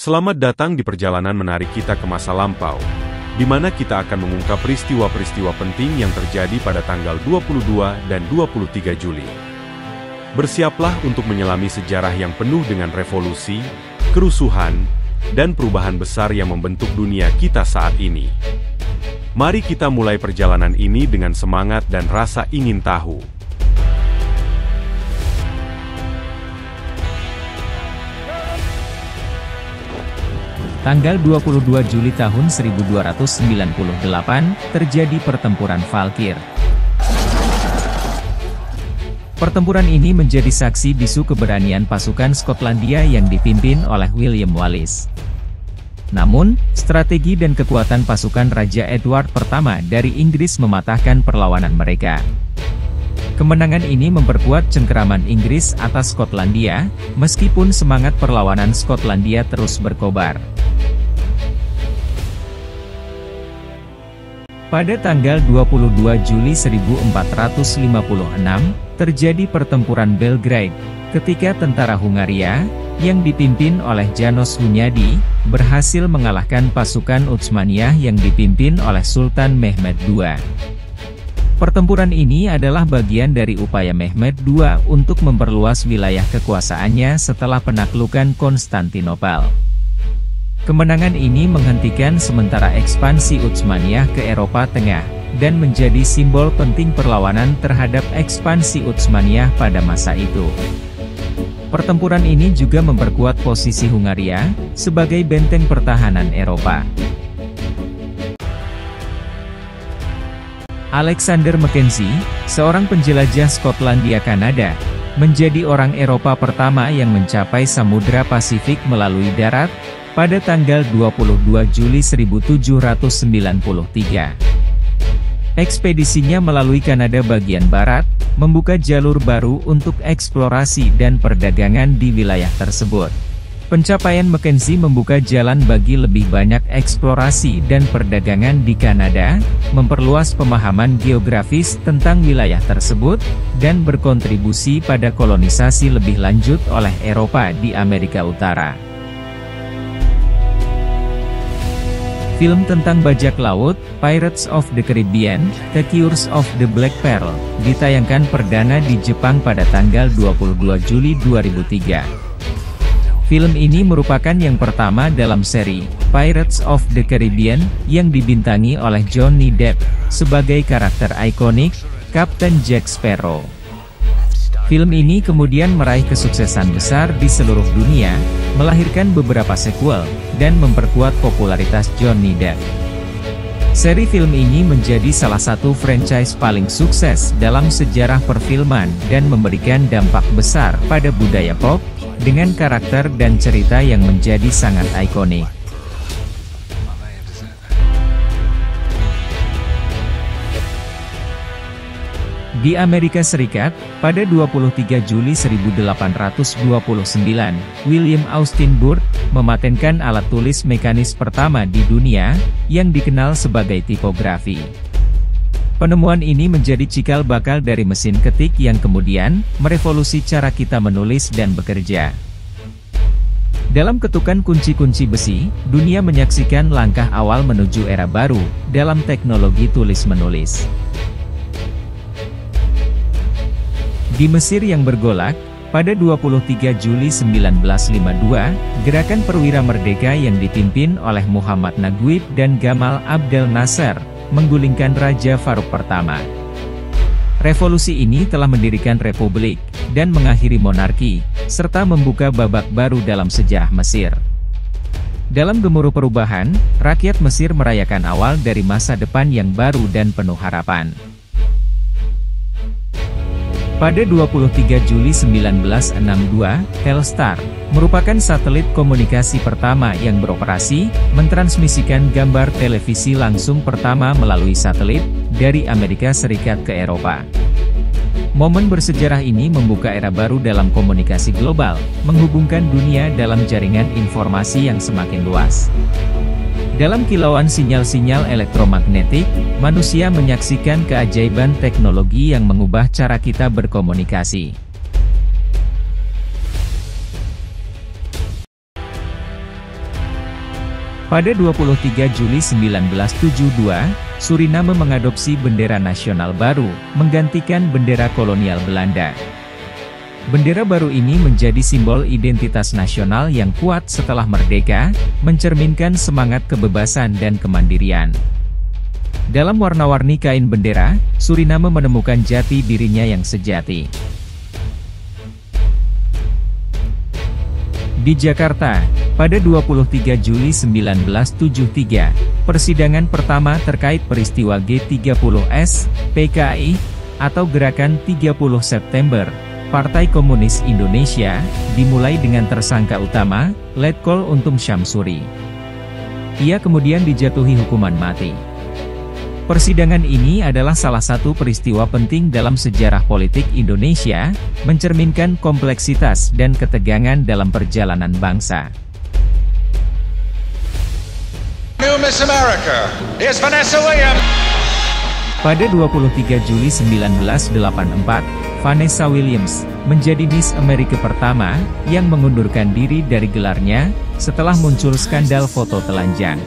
Selamat datang di perjalanan menarik kita ke masa lampau, di mana kita akan mengungkap peristiwa-peristiwa penting yang terjadi pada tanggal 22 dan 23 Juli. Bersiaplah untuk menyelami sejarah yang penuh dengan revolusi, kerusuhan, dan perubahan besar yang membentuk dunia kita saat ini. Mari kita mulai perjalanan ini dengan semangat dan rasa ingin tahu. Tanggal 22 Juli tahun 1298, terjadi pertempuran Valkyr. Pertempuran ini menjadi saksi bisu keberanian pasukan Skotlandia yang dipimpin oleh William Wallace. Namun, strategi dan kekuatan pasukan Raja Edward pertama dari Inggris mematahkan perlawanan mereka. Kemenangan ini memperkuat cengkeraman Inggris atas Skotlandia, meskipun semangat perlawanan Skotlandia terus berkobar. Pada tanggal 22 Juli 1456, terjadi pertempuran Belgrade, ketika tentara Hungaria, yang dipimpin oleh János Hunyadi, berhasil mengalahkan pasukan Utsmaniyah yang dipimpin oleh Sultan Mehmed II. Pertempuran ini adalah bagian dari upaya Mehmed II untuk memperluas wilayah kekuasaannya setelah penaklukan Konstantinopel. Kemenangan ini menghentikan sementara ekspansi Utsmaniyah ke Eropa Tengah, dan menjadi simbol penting perlawanan terhadap ekspansi Utsmaniyah pada masa itu. Pertempuran ini juga memperkuat posisi Hungaria sebagai benteng pertahanan Eropa. Alexander Mackenzie, seorang penjelajah Skotlandia Kanada, menjadi orang Eropa pertama yang mencapai Samudra Pasifik melalui darat, pada tanggal 22 Juli 1793. Ekspedisinya melalui Kanada bagian barat, membuka jalur baru untuk eksplorasi dan perdagangan di wilayah tersebut. Pencapaian Mackenzie membuka jalan bagi lebih banyak eksplorasi dan perdagangan di Kanada, memperluas pemahaman geografis tentang wilayah tersebut, dan berkontribusi pada kolonisasi lebih lanjut oleh Eropa di Amerika Utara. Film tentang bajak laut, Pirates of the Caribbean, The Curse of the Black Pearl, ditayangkan perdana di Jepang pada tanggal 22 Juli 2003. Film ini merupakan yang pertama dalam seri Pirates of the Caribbean yang dibintangi oleh Johnny Depp sebagai karakter ikonik Kapten Jack Sparrow. Film ini kemudian meraih kesuksesan besar di seluruh dunia, melahirkan beberapa sequel, dan memperkuat popularitas Johnny Depp. Seri film ini menjadi salah satu franchise paling sukses dalam sejarah perfilman dan memberikan dampak besar pada budaya pop, dengan karakter dan cerita yang menjadi sangat ikonik. Di Amerika Serikat, pada 23 Juli 1829, William Austin Burt mematenkan alat tulis mekanis pertama di dunia, yang dikenal sebagai tipografi. Penemuan ini menjadi cikal bakal dari mesin ketik yang kemudian merevolusi cara kita menulis dan bekerja. Dalam ketukan kunci-kunci besi, dunia menyaksikan langkah awal menuju era baru dalam teknologi tulis-menulis. Di Mesir yang bergolak, pada 23 Juli 1952, gerakan perwira merdeka yang dipimpin oleh Muhammad Naguib dan Gamal Abdel Nasser, menggulingkan Raja Farouk pertama. Revolusi ini telah mendirikan republik, dan mengakhiri monarki, serta membuka babak baru dalam sejarah Mesir. Dalam gemuruh perubahan, rakyat Mesir merayakan awal dari masa depan yang baru dan penuh harapan. Pada 23 Juli 1962, Telstar, merupakan satelit komunikasi pertama yang beroperasi, mentransmisikan gambar televisi langsung pertama melalui satelit, dari Amerika Serikat ke Eropa. Momen bersejarah ini membuka era baru dalam komunikasi global, menghubungkan dunia dalam jaringan informasi yang semakin luas. Dalam kilauan sinyal-sinyal elektromagnetik, manusia menyaksikan keajaiban teknologi yang mengubah cara kita berkomunikasi. Pada 23 Juli 1972, Suriname mengadopsi bendera nasional baru, menggantikan bendera kolonial Belanda. Bendera baru ini menjadi simbol identitas nasional yang kuat setelah merdeka, mencerminkan semangat kebebasan dan kemandirian. Dalam warna-warni kain bendera, Suriname menemukan jati dirinya yang sejati. Di Jakarta, pada 23 Juli 1973, persidangan pertama terkait peristiwa G30S, PKI, atau Gerakan 30 September, Partai Komunis Indonesia, dimulai dengan tersangka utama, Letkol Untung Syamsuri. Ia kemudian dijatuhi hukuman mati. Persidangan ini adalah salah satu peristiwa penting dalam sejarah politik Indonesia, mencerminkan kompleksitas dan ketegangan dalam perjalanan bangsa. New Miss America is Vanessa Williams. Pada 23 Juli 1984, Vanessa Williams menjadi Miss Amerika pertama yang mengundurkan diri dari gelarnya setelah muncul skandal foto telanjang.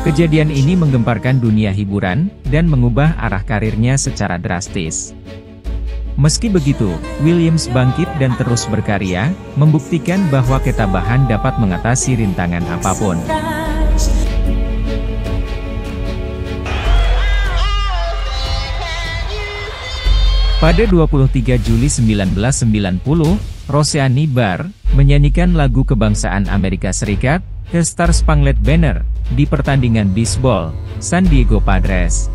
Kejadian ini menggemparkan dunia hiburan dan mengubah arah karirnya secara drastis. Meski begitu, Williams bangkit dan terus berkarya, membuktikan bahwa ketabahan dapat mengatasi rintangan apapun. Pada 23 Juli 1990, Roseanne Barr menyanyikan lagu kebangsaan Amerika Serikat, The Star-Spangled Banner, di pertandingan bisbol, San Diego Padres.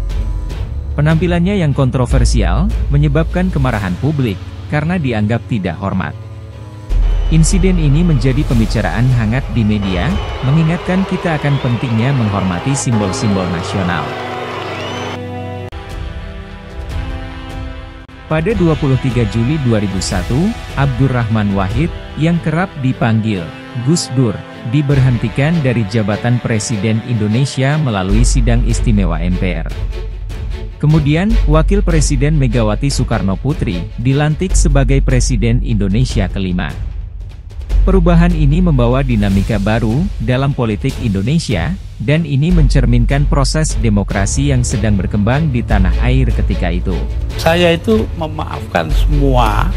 Penampilannya yang kontroversial, menyebabkan kemarahan publik, karena dianggap tidak hormat. Insiden ini menjadi pembicaraan hangat di media, mengingatkan kita akan pentingnya menghormati simbol-simbol nasional. Pada 23 Juli 2001, Abdurrahman Wahid, yang kerap dipanggil Gus Dur, diberhentikan dari jabatan Presiden Indonesia melalui sidang istimewa MPR. Kemudian, Wakil Presiden Megawati Soekarno Putri dilantik sebagai Presiden Indonesia kelima. Perubahan ini membawa dinamika baru dalam politik Indonesia, dan ini mencerminkan proses demokrasi yang sedang berkembang di tanah air ketika itu. Saya itu memaafkan semua.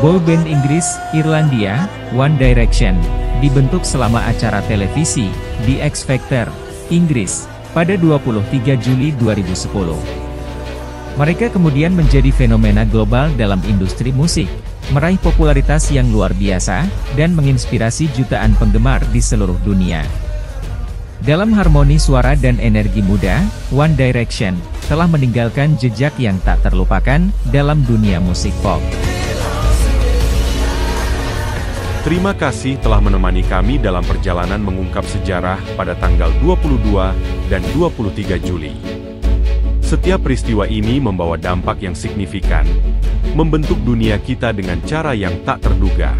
Boyband Inggris, Irlandia, One Direction, dibentuk selama acara televisi, The X Factor, Inggris, pada 23 Juli 2010. Mereka kemudian menjadi fenomena global dalam industri musik, meraih popularitas yang luar biasa, dan menginspirasi jutaan penggemar di seluruh dunia. Dalam harmoni suara dan energi muda, One Direction telah meninggalkan jejak yang tak terlupakan dalam dunia musik pop. Terima kasih telah menemani kami dalam perjalanan mengungkap sejarah pada tanggal 22 dan 23 Juli. Setiap peristiwa ini membawa dampak yang signifikan, membentuk dunia kita dengan cara yang tak terduga.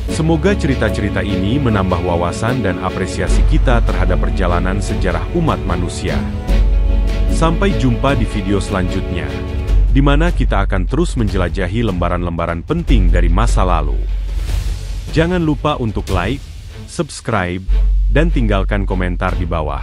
Semoga cerita-cerita ini menambah wawasan dan apresiasi kita terhadap perjalanan sejarah umat manusia. Sampai jumpa di video selanjutnya, di mana kita akan terus menjelajahi lembaran-lembaran penting dari masa lalu. Jangan lupa untuk like, subscribe, dan tinggalkan komentar di bawah.